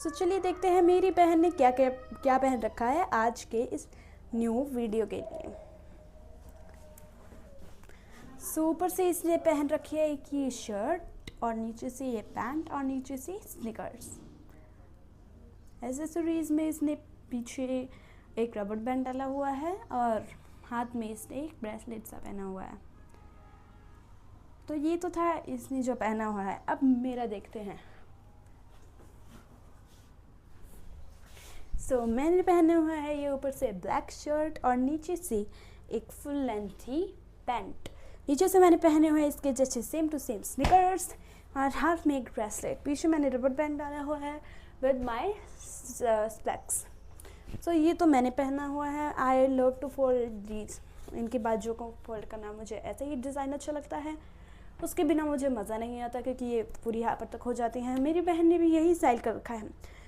चलिए देखते हैं मेरी बहन ने क्या क्या क्या पहन रखा है आज के इस न्यू वीडियो के लिए। ऊपर से इसने पहन रखी है एक ये शर्ट और नीचे से ये पैंट और नीचे से स्निकर्स। एसेसरीज में इसने पीछे एक रबर बैंड डाला हुआ है और हाथ में इसने एक ब्रेसलेट सा पहना हुआ है। तो ये तो था इसने जो पहना हुआ है। अब मेरा देखते हैं। मैंने पहना हुआ है ये ऊपर से ब्लैक शर्ट और नीचे से एक फुल लेंथी पैंट। नीचे से मैंने पहने हुए इसके जैसे सेम टू सेम स्निकर्स और हाथ में एक ब्रेसलेट। पीछे मैंने रबर बैंड डाला हुआ है विद माय स्पेक्स। ये तो मैंने पहना हुआ है। I love to fold these. इनके बाजू को फोल्ड करना मुझे ऐसा ही डिज़ाइन अच्छा लगता है। उसके बिना मुझे मज़ा नहीं आता क्योंकि ये पूरी यहाँ पर तक हो जाती हैं। मेरी बहन ने भी यही स्टाइल कर रखा है।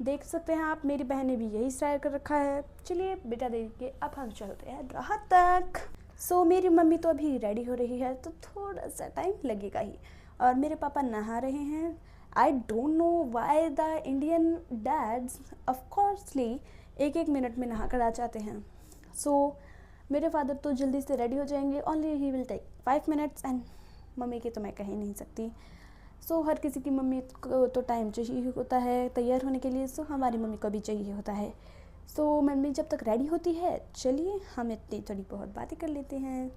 देख सकते हैं आप, मेरी बहन ने भी यही स्टाइल कर रखा है। चलिए बेटा देखिए, अब हम चलते हैं राहत तक। मेरी मम्मी तो अभी रेडी हो रही है तो थोड़ा सा टाइम लगेगा ही। और मेरे पापा नहा रहे हैं। I don't know why the Indian dads of coursely एक मिनट में नहा कर आ जाते हैं। मेरे फादर तो जल्दी से रेडी हो जाएंगे। Only he will take 5 minutes and mummy की तो मैं कह ही नहीं सकती। हर किसी की मम्मी को तो टाइम चाहिए होता है तैयार होने के लिए। हमारी मम्मी को भी चाहिए होता है। मम्मी जब तक रेडी होती है, चलिए हम इतनी थोड़ी बहुत बातें कर लेते हैं।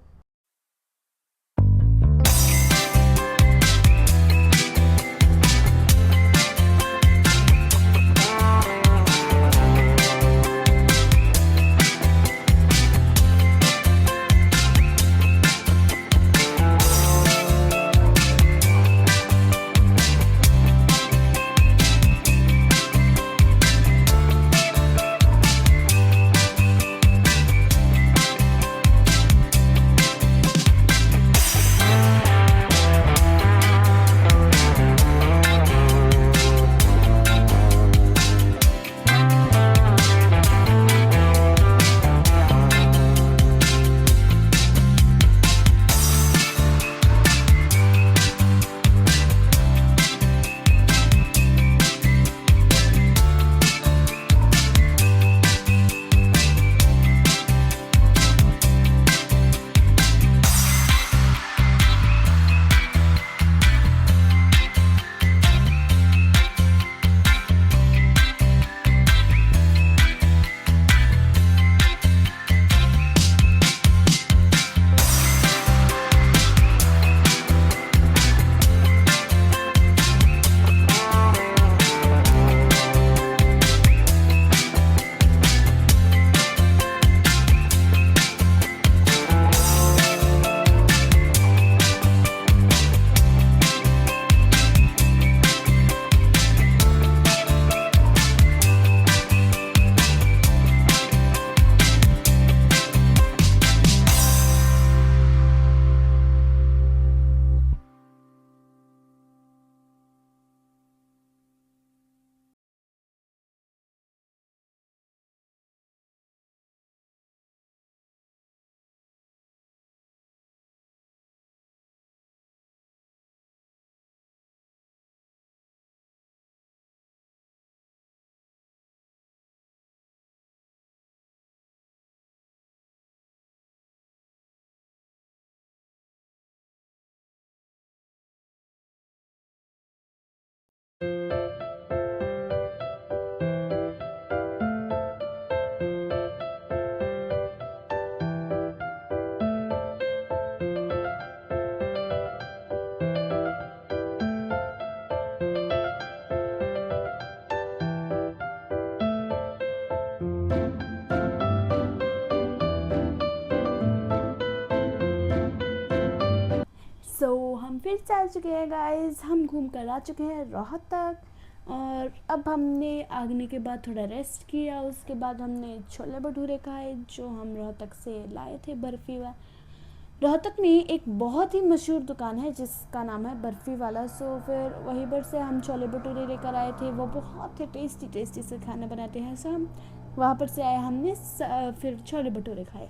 हम फिर से आ चुके हैं गाइस। हम घूम कर आ चुके हैं रोहतक तक और अब हमने आगने के बाद थोड़ा रेस्ट किया। उसके बाद हमने छोले भटूरे खाए जो हम रोहतक से लाए थे बर्फ़ी वाला। रोहतक में एक बहुत ही मशहूर दुकान है जिसका नाम है बर्फ़ी वाला। फिर वहीं पर से हम छोले भटूरे लेकर आए थे। वो बहुत ही टेस्टी से खाना बनाते हैं। हम वहाँ पर से आए, हमने फिर छोले भटूरे खाए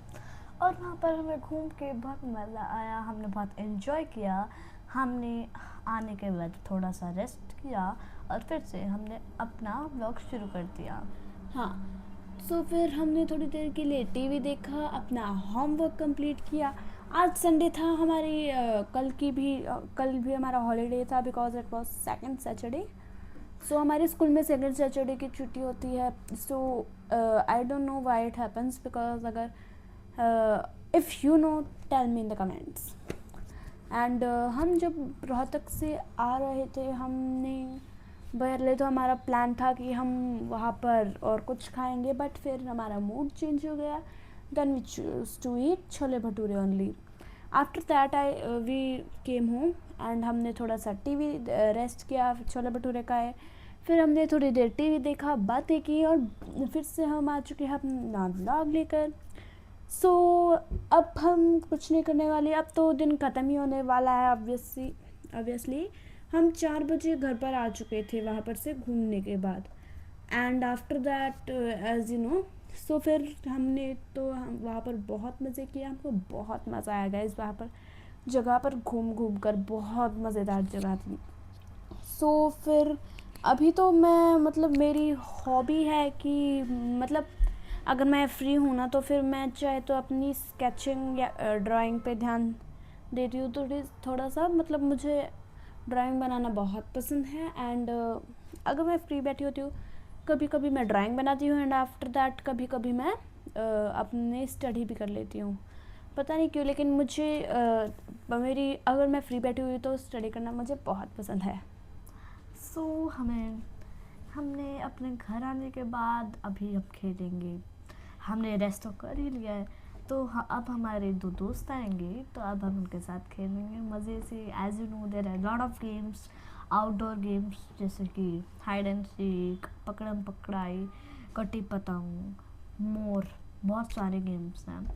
और वहाँ पर हमें घूम के बहुत मज़ा आया। हमने बहुत एंजॉय किया। हमने आने के बाद थोड़ा सा रेस्ट किया और फिर से हमने अपना व्लॉग शुरू कर दिया। हाँ, सो फिर हमने थोड़ी देर के लिए टीवी देखा, अपना होमवर्क कंप्लीट किया। आज संडे था, हमारी कल भी हमारा हॉलीडे था because it was second Saturday. So हमारे स्कूल में सेकंड सैटरडे की छुट्टी होती है। So I don't know why it happens, because अगर if you know tell me in the comments. And हम जब रोहतक से आ रहे थे, हमने पहले तो हमारा प्लान था कि हम वहाँ पर और कुछ खाएंगे, बट फिर हमारा मूड चेंज हो गया। Then we choose to eat chole bhature only. After that we came home and हमने थोड़ा सा टीवी रेस्ट किया, फिर छोले भटूरे खाए, फिर हमने थोड़ी देर टीवी देखा, बातें की, और फिर से हम आ चुके हैं अपना व्लॉग लेकर। सो अब हम कुछ नहीं करने वाले, अब तो दिन ख़त्म ही होने वाला है। ऑब्वियसली हम 4 बजे घर पर आ चुके थे वहाँ पर से घूमने के बाद। And after that as you know, so फिर हमने तो हम वहाँ पर बहुत मज़े किए, हमको बहुत मज़ा आया गाइस वहाँ पर जगह पर घूम कर, बहुत मज़ेदार जगह थी। सो फिर अभी तो मैं मतलब मेरी हॉबी है कि मतलब अगर मैं फ्री हूँ ना, तो फिर मैं चाहे तो अपनी स्केचिंग या ड्राइंग पे ध्यान देती हूँ। तो थोड़ा सा मतलब मुझे ड्राइंग बनाना बहुत पसंद है। एंड अगर मैं फ्री बैठी होती हूँ, कभी कभी मैं ड्राइंग बनाती हूँ, एंड आफ्टर दैट कभी कभी मैं अपनी स्टडी भी कर लेती हूँ। पता नहीं क्यों, लेकिन मुझे मेरी अगर मैं फ्री बैठी हुई तो स्टडी करना मुझे बहुत पसंद है। सो हमने अपने घर आने के बाद अभी अब खेलेंगे। हमने रेस्ट तो कर ही लिया है, तो अब हमारे 2 दोस्त आएंगे, तो अब हम उनके साथ खेलेंगे मज़े से। As you know there are lot of games, outdoor games, जैसे कि हाइड एंड सीक, पकड़म पकड़ाई, कटी पतंग, मोर, बहुत सारे गेम्स हैं।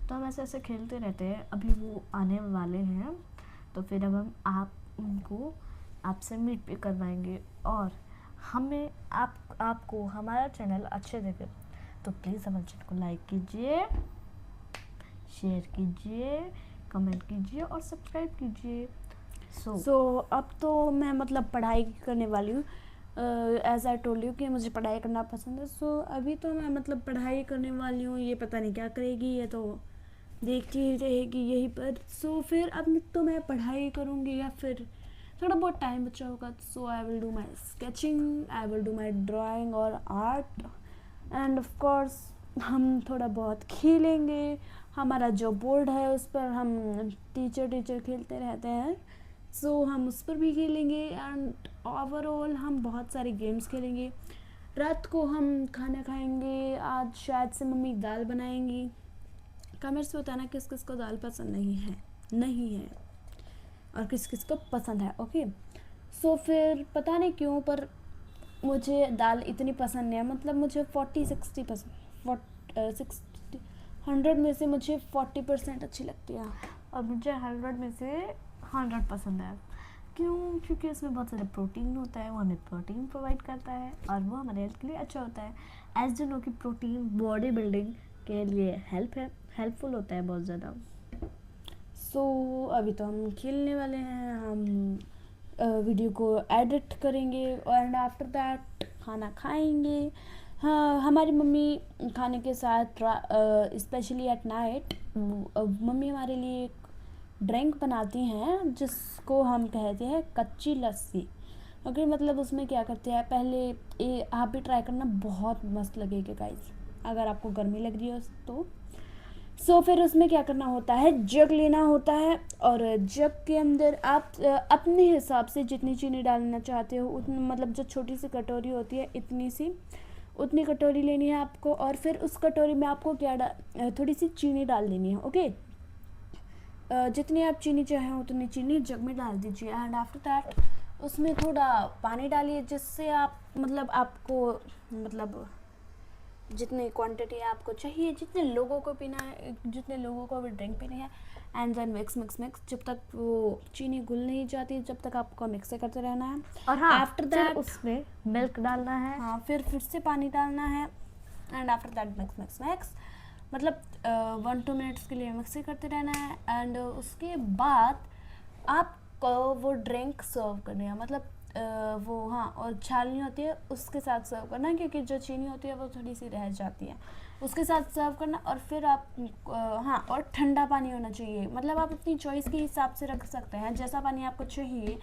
तो हम ऐसे ऐसे खेलते रहते हैं। अभी वो आने वाले हैं, तो फिर अब हम उनको आपसे मीट भी करवाएंगे। और हमें आपको हमारा चैनल अच्छे लगे तो प्लीज़ हमारे चैनल को लाइक कीजिए, शेयर कीजिए, कमेंट कीजिए और सब्सक्राइब कीजिए। सो अब तो मैं मतलब पढ़ाई करने वाली हूँ। एज आई टोल्ड यू कि मुझे पढ़ाई करना पसंद है। सो अभी तो मैं मतलब पढ़ाई करने वाली हूँ। ये पता नहीं क्या करेगी, ये तो देखती ही रहेगी यहीं पर। सो फिर अब तो मैं पढ़ाई करूँगी, या फिर थोड़ा बहुत टाइम बचा होगा, so I will do my sketching, I will do my drawing और आर्ट। एंड ऑफ कोर्स हम थोड़ा बहुत खेलेंगे। हमारा जो बोर्ड है उस पर हम टीचर खेलते रहते हैं, सो हम उस पर भी खेलेंगे। एंड ओवरऑल हम बहुत सारे गेम्स खेलेंगे। रात को हम खाना खाएंगे। आज शायद से मम्मी दाल बनाएंगी। कमेंट्स में बताना किस किस को दाल पसंद नहीं है और किस किस को पसंद है। ओके, सो फिर पता नहीं क्यों पर मुझे दाल इतनी पसंद नहीं है। मतलब मुझे 40-60 पसंद, 100 में से मुझे 40% अच्छी लगती है, और मुझे 100 में से 100 पसंद है। क्यों? क्योंकि इसमें बहुत सारे प्रोटीन होता है, वो हमें प्रोटीन प्रोवाइड करता है और वो हमारे हेल्थ के लिए अच्छा होता है। एज यू नो कि प्रोटीन बॉडी बिल्डिंग के लिए हेल्पफुल होता है बहुत ज़्यादा। सो अभी तो हम खेलने वाले हैं, हम वीडियो को एडिट करेंगे और आफ्टर दैट खाना खाएंगे। हाँ, हमारी मम्मी खाने के साथ स्पेशली एट नाइट मम्मी हमारे लिए एक ड्रिंक बनाती हैं जिसको हम कहते हैं कच्ची लस्सी। ओके, मतलब उसमें क्या करते हैं, पहले आप भी ट्राई करना, बहुत मस्त लगेगा गाइस अगर आपको गर्मी लग रही हो तो। सो फिर उसमें क्या करना होता है, जग लेना होता है और जग के अंदर आप अपने हिसाब से जितनी चीनी डालना चाहते हो उतनी, मतलब जो छोटी सी कटोरी होती है उतनी कटोरी लेनी है आपको। और फिर उस कटोरी में आपको थोड़ी सी चीनी डाल देनी है। ओके, जितनी आप चीनी चाहें उतनी चीनी जग में डाल दीजिए। एंड आफ्टर दैट उसमें थोड़ा पानी डालिए, जिससे आप मतलब आपको मतलब जितनी क्वांटिटी आपको चाहिए, जितने लोगों को पीना है, जितने लोगों को भी ड्रिंक पीनी है। एंड देन मिक्स जब तक वो चीनी घुल नहीं जाती जब तक आपको मिक्स करते रहना है। और हाँ, आफ्टर दैट उसमें मिल्क डालना है। हाँ, फिर से पानी डालना है। एंड आफ्टर दैट मिक्स मतलब 1-2 मिनट्स के लिए मिक्स करते रहना है। एंड उसके बाद आप आपको वो ड्रिंक सर्व करनी है, मतलब वो हाँ, और छालनी होती है उसके साथ सर्व करना, क्योंकि जो चीनी होती है वो थोड़ी सी रह जाती है, उसके साथ सर्व करना। और फिर आप हाँ, और ठंडा पानी होना चाहिए, मतलब आप अपनी चॉइस के हिसाब से रख सकते हैं, जैसा पानी आपको चाहिए,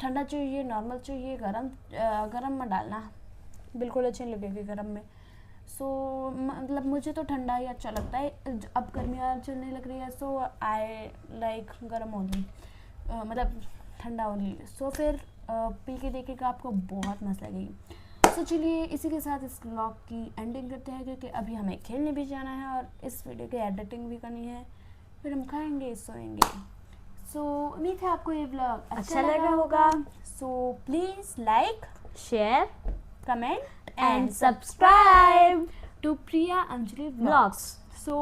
ठंडा चाहिए, नॉर्मल चाहिए, गरम मत डालना, बिल्कुल अच्छी नहीं लगेगी गरम में। सो मतलब मुझे तो ठंडा ही अच्छा लगता है, अब गर्मियाँ चलने लग रही है, सो आई लाइक गरम ओनली, मतलब ठंडा ओनली। सो फिर पी के देखिएगा, आपको बहुत मस्त लगेगी। सो चलिए इसी के साथ इस व्लॉग की एंडिंग करते हैं, क्योंकि अभी हमें खेलने भी जाना है और इस वीडियो की एडिटिंग भी करनी है, फिर हम खाएंगे सोएंगे। सो उम्मीद है आपको ये व्लॉग अच्छा लगा होगा। So please like, share comment and subscribe to Priya Anjali Vlogs. So